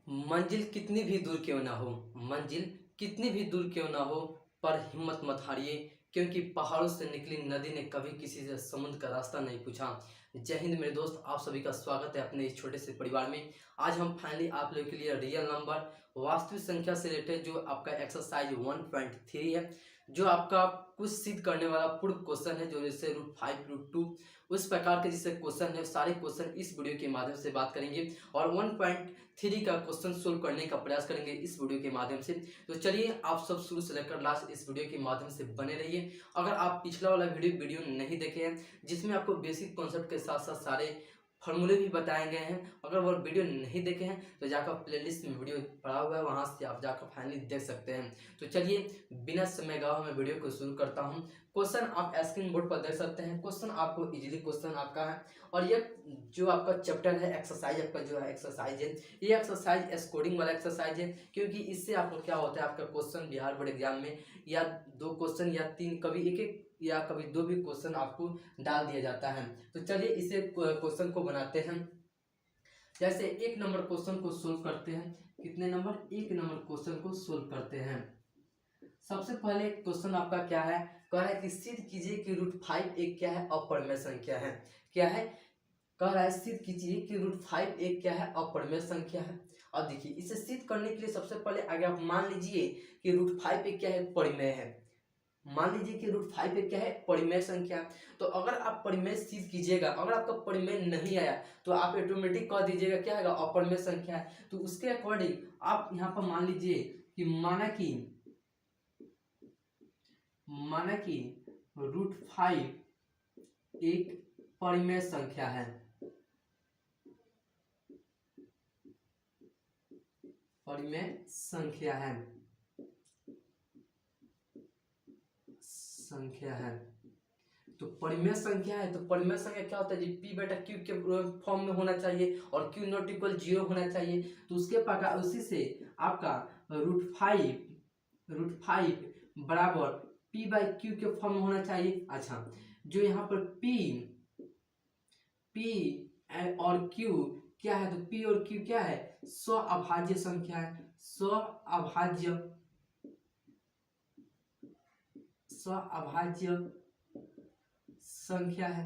मंजिल कितनी भी दूर क्यों ना हो, मंजिल कितनी भी दूर क्यों ना हो, पर हिम्मत मत हारिए, क्योंकि पहाड़ों से निकली नदी ने कभी किसी से समुद्र का रास्ता नहीं पूछा। जय हिंद मेरे दोस्त, आप सभी का स्वागत है अपने इस छोटे से परिवार में। आज हम फाइनली आप लोगों के लिए रियल नंबर वास्तविक संख्या से रिलेटेड जो आपका एक्सरसाइज 1.3 है, जो आपका कुछ सिद्ध करने वाला पूर्ण क्वेश्चन है, जो जैसे √5 √2 उस प्रकार के जैसे क्वेश्चन है, सारे क्वेश्चन इस वीडियो के माध्यम से बात करेंगे और 1.3 का क्वेश्चन सोल्व करने का प्रयास करेंगे इस वीडियो के माध्यम से। तो चलिए आप सब शुरू से लेकर लास्ट इस वीडियो के माध्यम से बने रहिए। अगर आप पिछला वाला वीडियो नहीं देखे हैं, जिसमें आपको बेसिक कॉन्सेप्ट के साथ साथ सारे फॉर्मूले भी बताए गए हैं, अगर वो वीडियो नहीं देखे हैं तो जाकर प्लेलिस्ट में वीडियो पड़ा हुआ है, वहां से आप जाकर फाइनली देख सकते हैं। तो चलिए बिना समय गवाए मैं वीडियो को शुरू करता हूं। क्वेश्चन आप स्क्रीन बोर्ड पर देख सकते हैं। क्वेश्चन आपको इजीली क्वेश्चन आपका है और ये जो आपका चैप्टर है एक्सरसाइज, आपका जो है एक्सरसाइज है, ये एक्सरसाइज स्कोरिंग वाला एक्सरसाइज है, क्योंकि इससे आपको क्या होता है, आपका क्वेश्चन बिहार बोर्ड एग्जाम में या 2 क्वेश्चन या 3, कभी एक या कभी 2 भी क्वेश्चन आपको डाल दिया जाता है। तो चलिए इसे क्वेश्चन को बनाते हैं। जैसे 1 नंबर क्वेश्चन को सोल्व करते हैं। कितने नंबर? 1 नंबर क्वेश्चन को सोल्व करते हैं। सबसे पहले क्वेश्चन आपका क्या है, कह रहा है कि सिद्ध कीजिए कि √5 एक क्या है, अपरिमेय संख्या है। क्या है? कह रहा है सिद्ध कीजिए कि √5 एक क्या है, अपरिमेय संख्या है। अब देखिए इसे सिद्ध करने के लिए सबसे पहले आगे आप मान लीजिए कि √5 एक क्या है, परिमेय है। मान लीजिए कि √5 एक क्या है, परिमेय संख्या। तो अगर आप परिमेय सिद्ध कीजिएगा, अगर आपका परिमेय नहीं आया तो आप ऑटोमेटिक कह दीजिएगा क्या है, अपरिमेय संख्या है। तो उसके अकॉर्डिंग आप यहाँ पर मान लीजिए कि माना कि √5 एक परिमेय संख्या है। परिमेय संख्या है। तो परिमेय संख्या है, तो परिमेय संख्या क्या होता है जी, p बटा q के फॉर्म में होना चाहिए और q नॉट इक्वल 0 होना चाहिए। तो उसके प्रकार उसी से आपका √5 बराबर p बाई q के फॉर्म में होना चाहिए। अच्छा, जो यहाँ पर p और q क्या है, तो p और q क्या है, स्वअभाज्य संख्या है। स्वअभाज्य संख्या है।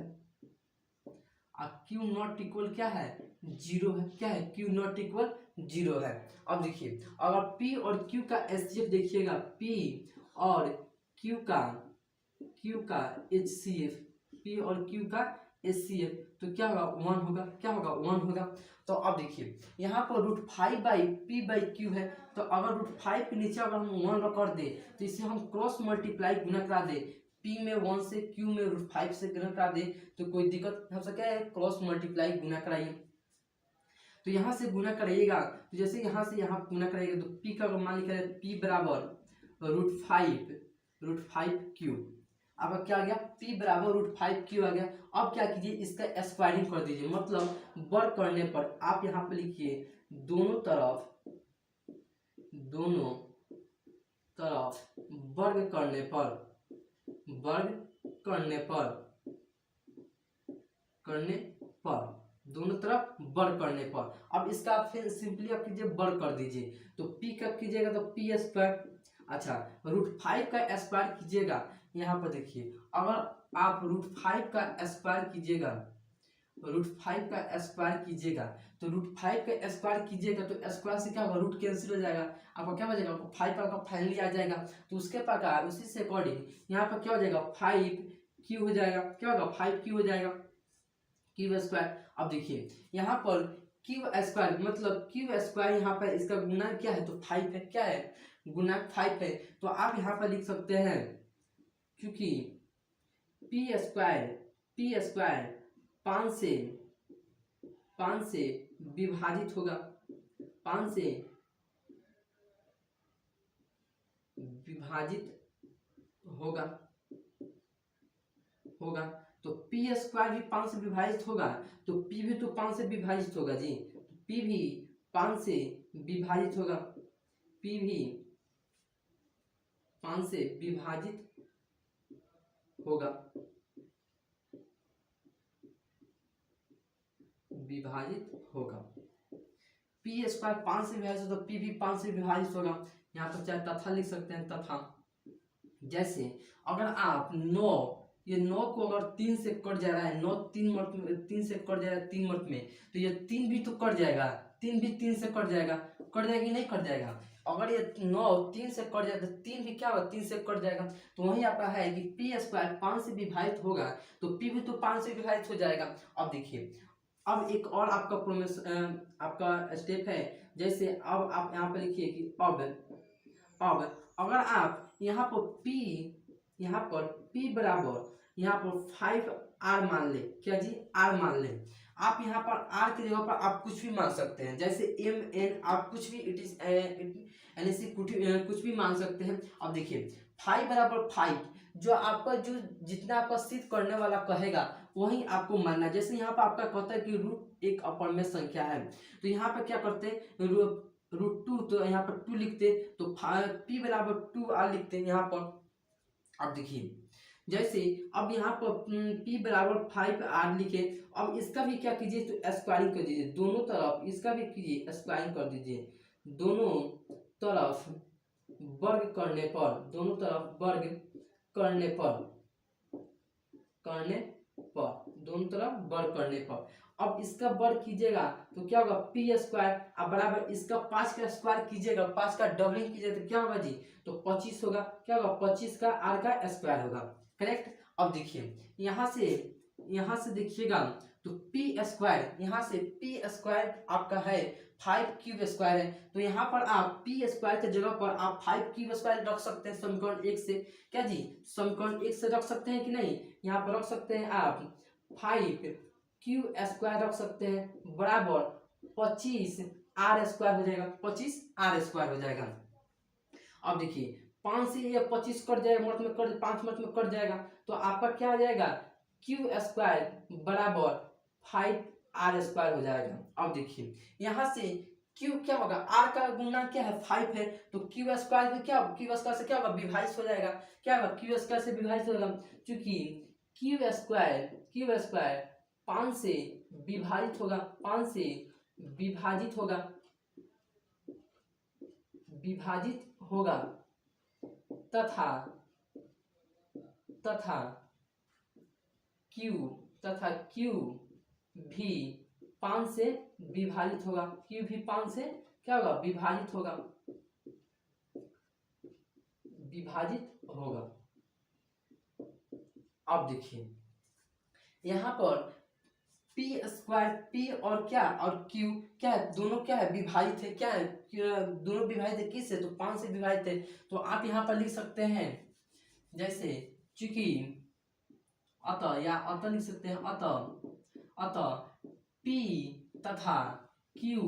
क्यू नॉट इक्वल क्या है, 0 है। क्या है, क्यू नॉट इक्वल 0 है। अब देखिए अगर P और Q का एचसीएफ देखिएगा, P और Q का HCF, P और Q का HCF, तो क्या होगा, 1 होगा। क्या होगा, 1 होगा। तो अब देखिए यहाँ पर √5 बाई P बाई Q है, तो अगर √5 के नीचे अगर हम 1 कर दे तो इसे हम क्रॉस मल्टीप्लाई गुना करा दे, P में 1 से, Q में √5 से गुना करा दे तो कोई दिक्कत हो सके, क्रॉस मल्टीप्लाई गुना कराइए। तो यहाँ से गुना कराइएगा, तो जैसे यहाँ से यहाँ गुना कराइएगा तो P का मान लिखा है P बराबर √5Q। अब क्या आ गया, P बराबर √5Q आ गया। अब क्या कीजिए, इसका स्क्वायरिंग कर दीजिए, मतलब वर्ग करने पर आप यहाँ पे लिखिए दोनों तरफ वर्ग दोनों तरफ वर्ग करने पर अब इसका फिर सिंपली आप कीजिए, वर्ग कर दीजिए। तो P कब कीजिएगा, तो P²। अच्छा, √5 का स्क्वायर कीजिएगा। यहाँ पर देखिए अगर आप √5 का स्क्वायर कीजिएगा तो √5 का स्क्वायर कीजिएगा तो स्क्वायर से क्या होगा, रूट कैंसिल हो जाएगा, आपका क्या बचेगा, आपको 5 आपका फाइनली आ जाएगा। तो उसके प्रकार उसी से अकॉर्डिंग यहाँ पर क्या हो जाएगा, 5Q हो जाएगा। क्या होगा, 5Q हो जाएगा, Q²। अब देखिए यहाँ पर Q² मतलब Q² यहाँ पर इसका गुना क्या है, तो 5 है। क्या है, गुना 5 है। तो आप यहाँ पर लिख सकते हैं, क्योंकि P² 5 से विभाजित होगा, 5 से विभाजित होगा तो P² भी 5 से विभाजित होगा, तो P भी तो 5 से विभाजित होगा जी। P भी 5 से विभाजित होगा, P भी 5 से विभाजित होगा। पी स्क्वायर 5 से विभाजित हो तो पी भी 5 से विभाजित होगा। यहाँ पर चाहे तथा लिख सकते हैं, तथा। जैसे अगर आप 9, ये 9 को अगर 3 से कट जा रहा है, 9 3 से कट जा रहा है 3 मर्त में, तो ये 3 भी तो कट जाएगा, 3 भी 3 से कट जाएगा, कट जाएगी नहीं कट जाएगा। अगर ये 9 3 से कट जाए तो 3 भी क्या होगा, 3 से कट जाएगा। तो वहीं आपका है कि पी स्क्वायर 5 से विभाजित होगा तो पी भी तो 5 से विभाजित हो जाएगा। अब देखिए, अब एक और आपका आपका स्टेप है। जैसे अब आप यहाँ पर लिखिए कि अब अगर आप यहाँ पर P बराबर यहाँ पर 5R मान ले, क्या जी, R मान ले। आप यहाँ पर R की जगह पर आप कुछ भी मान सकते हैं, जैसे MN आप कुछ भी कुछ भी मान सकते हैं। अब देखिए 5 बराबर 5, जो आपका जितना आपका सिद्ध करने वाला कहेगा वही आपको मानना। जैसे यहाँ पर आपका कहता है कि रूट एक अपरमेय संख्या है, तो यहाँ पर क्या करते हैं, रूट 2, तो यहाँ पर 2 लिखते, तो P बराबर 2R लिखते हैं यहाँ पर। अब देखिए जैसे अब यहाँ पर P बराबर 5R लिखे, अब इसका भी क्या कीजिए, तो स्क्वायरिंग कर दीजिए दोनों तरफ, इसका भी कीजिए स्क्वायरिंग कर दीजिए दोनों तरफ वर्ग करने पर, दोनों तरफ वर्ग करने पर दोनों तरफ वर्ग करने पर। अब इसका वर्ग कीजिएगा तो क्या होगा, पी स्क्वायर, अब बराबर इसका 5 का स्क्वायर कीजिएगा, 5 का डबलिंग कीजिएगा तो क्या होगा जी, तो 25 होगा। क्या होगा, 25 का आर का स्क्वायर होगा, करेक्ट। अब देखिए यहाँ से देखिएगा तो पी स्क्वायर, यहाँ से पी स्क्वायर आपका है 5 क्यूब स्क्वायर है, तो यहाँ पर आप पी स्क्वायर के जगह पर आप 5 क्यूब स्क्वायर रख सकते हैं समीकरण 1 से। क्या जी, समीकरण 1 से रख सकते हैं कि नहीं, यहाँ पर रख सकते हैं आप 5 क्यूब स्क्वायर रख सकते हैं, बराबर 25 आर स्क्वायर हो जाएगा, 25 आर स्क्वायर हो जाएगा। अब देखिए 5 से ये 25 कट जाएगा, मत में कट, 5 मत में कट जाएगा, तो आपका क्या हो जाएगा, क्यू स्क्वायर बराबर 5 आर स्क्वायर हो जाएगा। अब देखिए यहाँ से क्यू क्या होगा, आर का गुणा क्या है 5 है, तो क्यू स्क्वायर क्या, क्यू स्क्वायर से क्या होगा, विभाजित हो जाएगा। क्या होगा, क्यू स्क्वायर से विभाजित होगा, क्योंकि क्यू स्क्वायर 5 से विभाजित होगा, 5 से विभाजित होगा तथा क्यू भी 5 से विभाजित होगा, क्यू भी 5 से क्या होगा, विभाजित होगा। अब देखिए यहाँ पर पी स्क्वायर, पी और क्या और क्यू क्या है, दोनों क्या है, विभाजित है। क्या है, दोनों विभाजित है किससे, तो 5 से विभाजित है। तो आप यहाँ पर लिख सकते हैं जैसे चूंकि अतः, या अतः लिख सकते हैं अतः पी तथा क्यू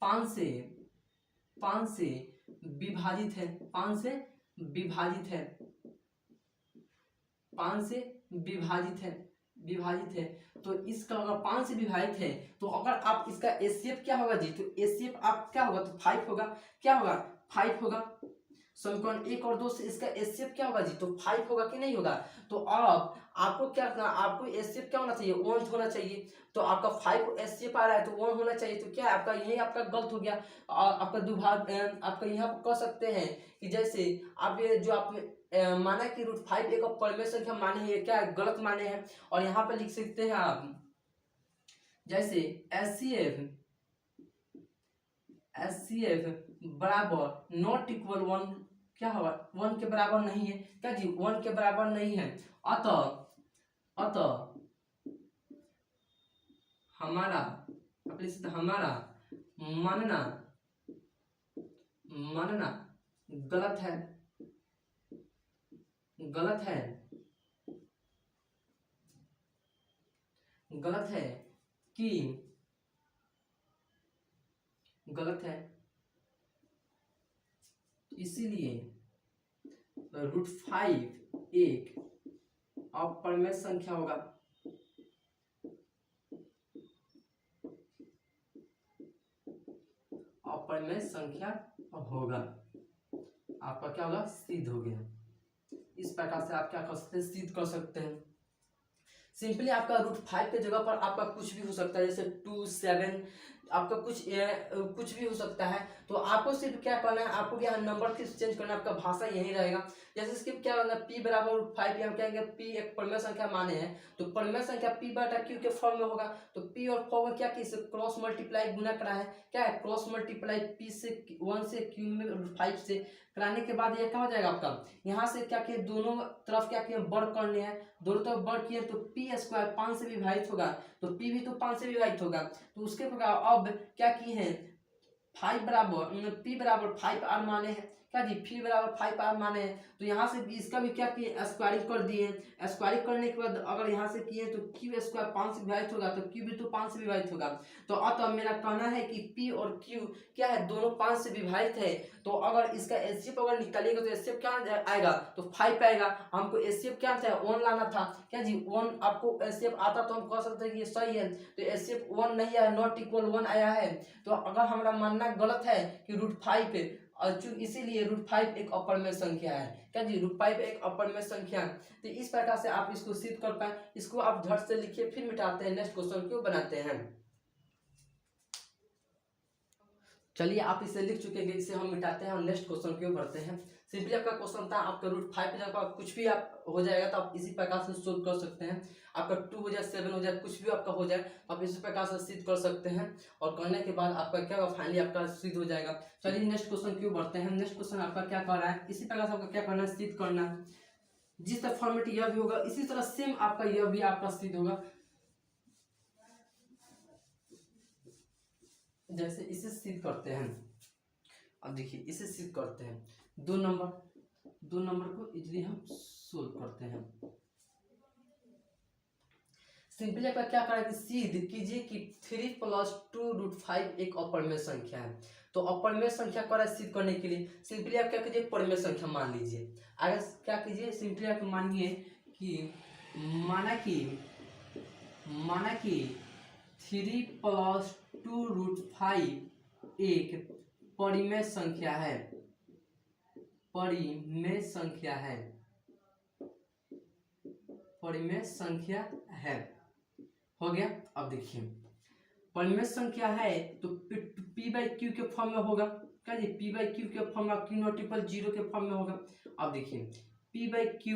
5 से विभाजित है, 5 से विभाजित है। तो इसका अगर 5 से विभाजित है तो अगर आप इसका एचसीएफ क्या होगा जी, तो एचसीएफ आप क्या होगा, तो 5 होगा। क्या होगा, 5 होगा। समीकरण 1 और 2 से इसका एचसीएफ क्या होगा जी, तो 5 होगा कि नहीं होगा। तो अब आपको क्या करना, आपको एचसीएफ क्या होना चाहिए, 1 होना चाहिए। तो आपका 5 एचसीएफ आ रहा है तो 1 होना चाहिए। तो क्या है आपका, यही आपका गलत हो गया। आपका दुभाग आपका यहाँ कह सकते हैं कि जैसे आप ये जो आपने माना कि √5 एक परिमेय संख्या माने है, क्या है, गलत माने हैं। और यहाँ पे लिख सकते हैं आप जैसे एचसीएफ बराबर नॉट इक्वल 1, क्या होगा, 1 के बराबर नहीं है। क्या जी, 1 के बराबर नहीं है। अतः हमारा मानना गलत है कि इसीलिए √5 एक अपरिमेय संख्या होगा। अपरिमेय संख्या होगा, आपका क्या होगा, सिद्ध हो गया। इस प्रकार से आप क्या कर सकते हैं, सिद्ध कर सकते हैं। सिंपली आपका √5 के जगह पर आपका कुछ भी हो सकता है, जैसे 2, 7 आपका कुछ भी हो सकता है। तो आपको सिर्फ क्या करना है, आपको क्या नंबर किस चेंज करना है, आपका भाषा यही रहेगा। जैसे इसके क्या करना है, p बराबर √5, हम कहेंगे p एक परिमेय संख्या माने हैं, तो परिमेय संख्या p बटा q के फॉर्म में होगा। तो p और q में क्या कि क्रॉस मल्टीप्लाई गुना करा है, क्या है क्रॉस मल्टीप्लाई p से 1 से q में √5 से कराने के बाद ये क्या हो जाएगा आपका, यहाँ से क्या किए दोनों तरफ क्या किए बढ़ करने हैं, दोनों तरफ बढ़ किए तो p² 5 से विभाजित होगा, तो p भी तो 5 से विभाजित होगा। तो उसके प्रकार अब क्या किए हैं, p बराबर 5r माने हैं, क्या जी p बराबर 5r माने हैं। तो यहाँ से इसका भी क्या किए स्क्वायरिंग कर दिए, स्क्वायरिंग करने के बाद अगर यहाँ से किए तो q² 5 से विभाजित होगा, तो q भी तो 5 से विभाजित होगा। तो अतः मेरा कहना है कि p और q क्या है दोनों 5 से विभाजित है। तो अगर इसका एचसीएफ अगर निकालिएगा तो एचसीएफ क्या आएगा, तो 5 आएगा। हमको एचसीएफ क्या था 1 लाना था, क्या जी 1 आपको एचसीएफ आता तो हम कह सकते हैं कि ये सही है। तो एचसीएफ 1 नहीं आया, नॉट इक्वल 1 आया है। तो अगर हमारा मानना गलत है कि √5 इसीलिए √5 एक अपरिमेय संख्या है, क्या जी √5 एक अपरिमेय संख्या है। तो इस प्रकार से आप इसको सिद्ध कर पाए, इसको आप झट से लिखिए, फिर मिटाते हैं, नेक्स्ट क्वेश्चन क्यों बनाते हैं। चलिए आप इसे लिख चुके हैं, इसे हम मिटाते हैं और नेक्स्ट क्वेश्चन क्यों बढ़ते हैं। सिंपली आपका क्वेश्चन था आपका √5 पे जब कुछ भी आप हो जाएगा तो आप इसी प्रकार से सोल्व कर सकते हैं। आपका 2 हो जाए 7 हो जाए कुछ भी आपका हो जाए तो आप इसी प्रकार से सिद्ध कर सकते हैं, और करने के बाद आपका क्या होगा फाइनली आपका सिद्ध हो जाएगा। चलिए नेक्स्ट क्वेश्चन क्यों बढ़ते हैं। नेक्स्ट क्वेश्चन आपका क्या कर रहा है, इसी प्रकार से आपका क्या करना है, सिद्ध करना है। जिस तरह फॉर्मेट यह भी होगा इसी तरह सेम आपका यह भी आपका सिद्ध होगा। जैसे इसे सिद्ध करते हैं, अब देखिए इसे सिद्ध करते हैं, 2 नंबर को इजीली हम सोल्व करते हैं। सिंपली आपका क्या करें कि सिद्ध कीजिए कि 3 + 2√5 एक अपरिमेय संख्या है। तो अपरिमेय संख्या करें सिद्ध करने के लिए सिंपली आप क्या कीजिए परिमेय संख्या मान लीजिए। अगर क्या कीजिए सिंपली आप मानिए कि माना कि 3 + 2√5 एक परिमेय संख्या है, परिमेय संख्या है। हो गया। अब देखिए परिमेय संख्या है तो p/q के फॉर्म में होगा, क्या जी p/q के फॉर्म में q ≠ 0 के फॉर्म में होगा। अब देखिए p/q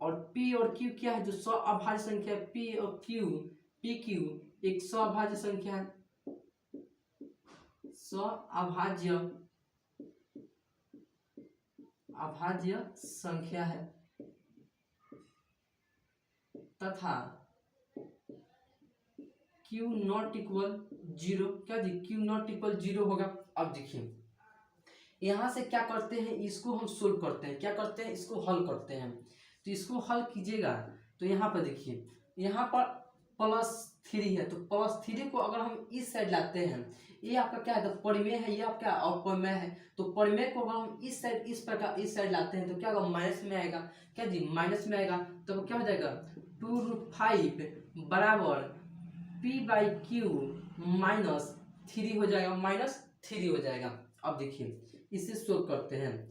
और p और q क्या है, जो सअभाज्य संख्या है, p और pq एक सअभाज्य संख्या है, अभाज्य संख्या है तथा q ≠ 0, क्या जी q ≠ 0 होगा। अब देखिए यहाँ से क्या करते हैं, इसको हम सोल्व करते हैं, क्या करते हैं इसको हल करते हैं। तो इसको हल कीजिएगा तो यहाँ पर देखिए यहाँ पर +3 है, तो +3 को अगर हम इस साइड लाते हैं, ये आपका क्या है तो परिमेय है, ये आपका अपरिमेय है। तो परिमेय को अगर हम इस साइड इस प्रकार इस साइड लाते हैं तो क्या होगा माइनस में आएगा, क्या जी माइनस में आएगा। तो क्या हो जाएगा 2√5 बराबर p/q -3 हो जाएगा, -3 हो जाएगा। अब देखिए इसे सोल्व करते हैं,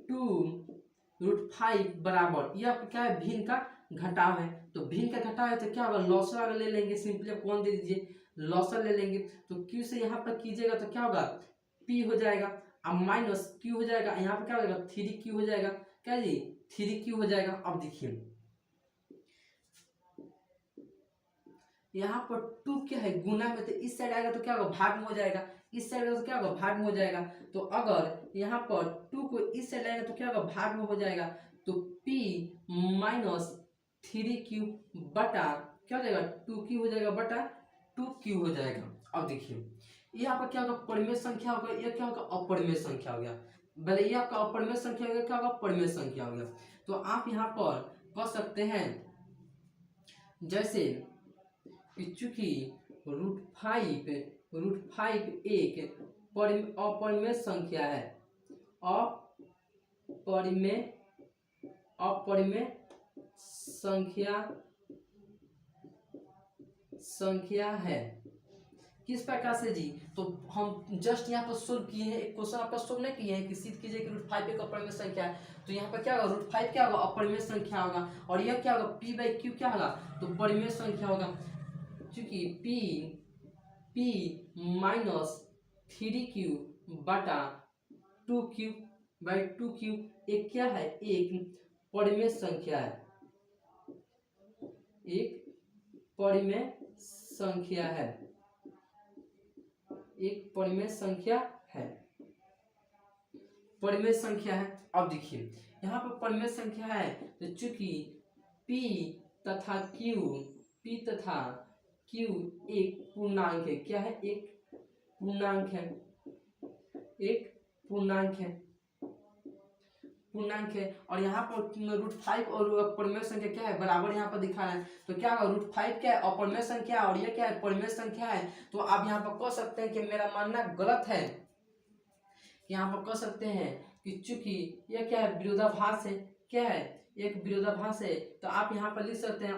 2√5 बराबर यह क्या है भिन्न का घटाव है, तो भिन्न का घटाव है तो क्या होगा लॉसर अगर ले लेंगे, सिंपली आप कौन दे दीजिए लॉसर ले लेंगे, तो q से यहाँ पर कीजिएगा तो क्या होगा p हो जाएगा, अब -q हो जाएगा, यहाँ पर क्या हो जाएगा 3q हो जाएगा, क्या जी 3q हो जाएगा। अब देखिए यहाँ पर 2 क्या है गुना में, तो इस साइड आएगा तो क्या होगा भाग में हो जाएगा, इस साइड तो क्या होगा भाग में हो जाएगा। तो अगर यहाँ पर 2 को इस साइड आएगा तो क्या होगा भाग में हो जाएगा, तो p - 3q बटा क्या हो जाएगा 2q हो जाएगा बटा 2q हो जाएगा। अब देखिए ये आपका क्या होगा परिमेय संख्या होगा, ये क्या होगा अपरिमेय संख्या हो गया, भले ये आपका अपरिमेय संख्या हो गया, क्या होगा परिमेय संख्या हो गया। तो आप यहाँ पर कह सकते हैं जैसे चूंकि √5 एक अपरिमेय संख्या है, अपरिमेय संख्या है, किस प्रकार से जी, तो हम जस्ट यहाँ पर सोल्व किए हैं, एक क्वेश्चन आपका सोल्व नहीं किए हैं कि सिद्ध कीजिए कि √5 एक अपरिमेय संख्या है। तो यहाँ पर क्या होगा, √5 क्या होगा, अपरिमेय संख्या होगा, और यह क्या होगा, p/q क्या होगा, तो परिमेय संख्या होगा, क्योंकि p माइनस 3q बटा 2q/2q एक क्या है, एक परिमेय संख्या है, एक परिमेय संख्या है, एक परिमेय संख्या है, परिमेय संख्या है। अब देखिए यहाँ पर परिमेय संख्या है, तो चूंकि p तथा q एक पूर्णांक है, क्या है, एक पूर्णांक है, एक पूर्णांक है, पूर्णांक है, और यहाँ पर √5 और परिमेय संख्या क्या है, बराबर यहाँ पर दिखा है। तो क्या होगा, √5 क्या है, अपरिमेय संख्या, और ये क्या है, परिमेय संख्या है। तो आप यहाँ पर कह सकते हैं कि मेरा मानना गलत है, यहाँ पर कह सकते हैं कि चूंकि यह क्या है, विरोधाभास है, क्या है, एक विरोधाभास है। तो आप यहाँ पर लिख सकते हैं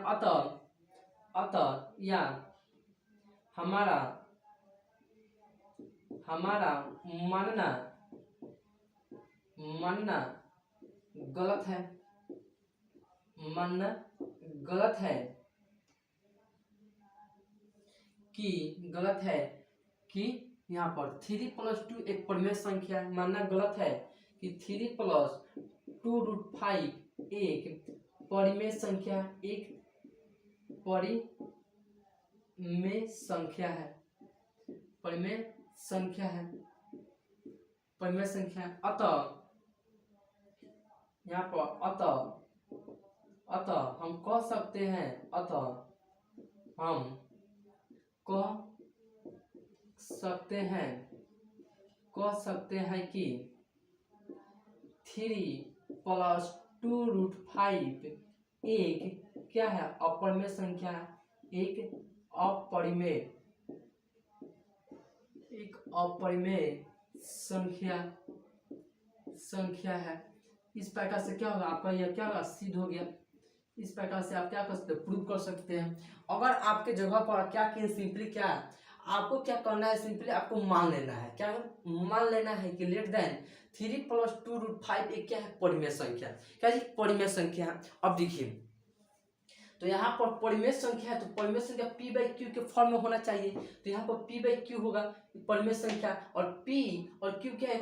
अतः या हमारा मानना गलत है, मानना गलत है कि यहाँ पर 3+2 एक परिमेय संख्या है, मानना गलत है कि 3+2 √5 एक परिमेय संख्या, एक परिमेय संख्या है, परिमेय संख्या है, परिमेय संख्या। अतः यहाँ पर अतः हम कह सकते हैं, कह सकते हैं कि 3+2 √5 एक क्या है, अपरिमेय संख्या, एक अपरिमेय संख्या है। इस प्रकार से क्या होगा, आपका यह क्या होगा, सिद्ध हो गया। इस प्रकार से आप क्या कर सकते हैं, प्रूव कर सकते हैं। अगर आपके जगह पर क्या कि सिंपली क्या आपको क्या करना है, सिंपली आपको मान लेना है, क्या मान लेना है कि लेट देन 3+2 √5 एक क्या है, परिमेय संख्या, क्या जी, परिमेय संख्या। अब देखिए तो यहाँ पर परिमेय संख्या है, तो परिमेय संख्या p/q के फॉर्म में होना चाहिए। तो यहाँ पर p/q होगा परिमेय संख्या, और p और q क्या है,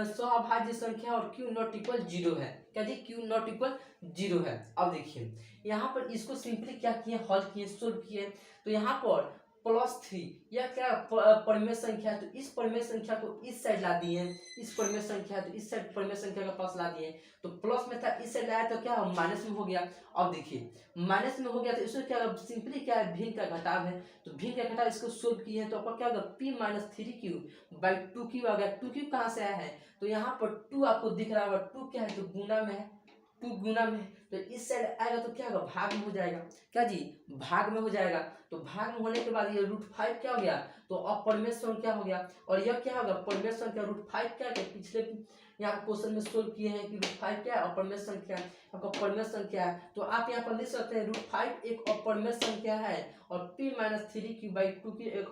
सह-अभाज्य संख्या, और q नॉट इक्वल 0 है, क्या जी, q नॉट इक्वल 0 है। अब देखिए यहाँ पर इसको सिंपली क्या किए, हल किए, सोल्व किए। तो यहाँ पर +3 यह क्या परिमेय संख्या है, तो इस परिमेय संख्या को इस साइड ला दिए, इस परिमेय संख्या तो इस साइड परिमेय संख्या के पास ला दिए। तो प्लस में था, इस साइड लाया तो क्या माइनस में हो गया। अब देखिए माइनस में हो गया, तो इसको क्या सिंपली क्या है, भिन्न का घटाव है, तो भिन्न का घटाव इसको सोल्व किए हैं। तो आपका क्या होगा, p-3q/2q आ गया। 2q कहाँ से आया है, तो यहाँ पर 2 आपको दिख रहा होगा, 2 क्या है, तो गुना में है, 2 गुना में है, तो इस साइड आएगा तो क्या होगा, भाग में हो जाएगा, क्या जी, भाग में हो जाएगा। तो भाग में होने के बाद ये √5 क्या हो गया, तो अपरिमेय संख्या हो गया। और यह क्या होगा, परिमेय संख्या, √5 क्या है, पिछले यहाँ क्वेश्चन में सोल्व किए हैं कि √5 क्या है, अपरिमेय संख्या, आपका परिमेय संख्या है। तो आप यहाँ पर लिख सकते हैं √5 एक अपरिमेय संख्या है, और p-3q/2 की एक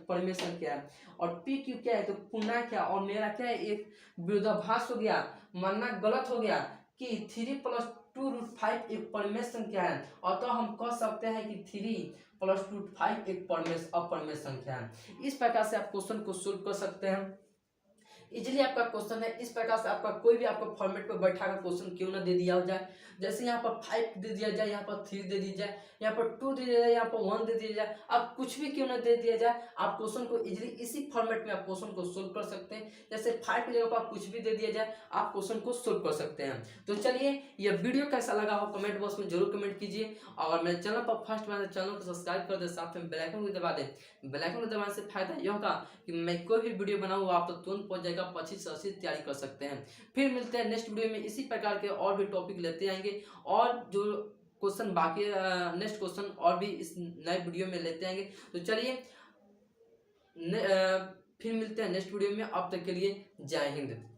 परिमेय संख्या है, और pq क्या है, तो पूर्णांक है, और मेरा क्या है, एक विरोधाभास हो गया, मानना गलत हो गया कि 3+2 √5 एक परिमेय संख्या है। अतः हम कह सकते हैं कि 3+2 √5 एक अपरिमेय संख्या है। इस प्रकार से आप क्वेश्चन को सोल्व कर सकते हैं। इजीली आपका क्वेश्चन है। इस प्रकार से आपका कोई भी आपको फॉर्मेट पर बैठा कर क्वेश्चन क्यों ना दे दिया जाए, जैसे यहाँ पर 5 दे दिया जाए, यहाँ पर 3 दे दी जाए, यहाँ पर 2 दे दिया जाए, यहाँ पर 1 दे दिया जाए, आप कुछ भी क्यों ना दे दिया जाए, आप क्वेश्चन को इजीली इसी फॉर्मेट में आप क्वेश्चन को सोल्व कर सकते हैं। जैसे 5 की जगह पर कुछ भी दे दिया जाए, आप क्वेश्चन को सोल्व कर सकते हैं। तो चलिए, यह वीडियो कैसा लगा हो कमेंट बॉक्स में जरूर कमेंट कीजिए, और मेरे चैनल पर फर्स्ट बार चैनल को सब्सक्राइब कर दे, साथ में बेल आइकन को दबा दे। बेल आइकन को दबाने से फायदा यह होगा कि मैं कोई भी वीडियो बनाऊँ आप तो तुरंत पहुंच जाएगा, 25 से 80 तैयारी कर सकते हैं। फिर मिलते हैं नेक्स्ट वीडियो में, इसी प्रकार के और भी टॉपिक लेते आएंगे, और जो क्वेश्चन बाकी नेक्स्ट क्वेश्चन और भी इस नए वीडियो में लेते आएंगे। तो चलिए फिर मिलते हैं नेक्स्ट वीडियो में, अब तक के लिए जय हिंद।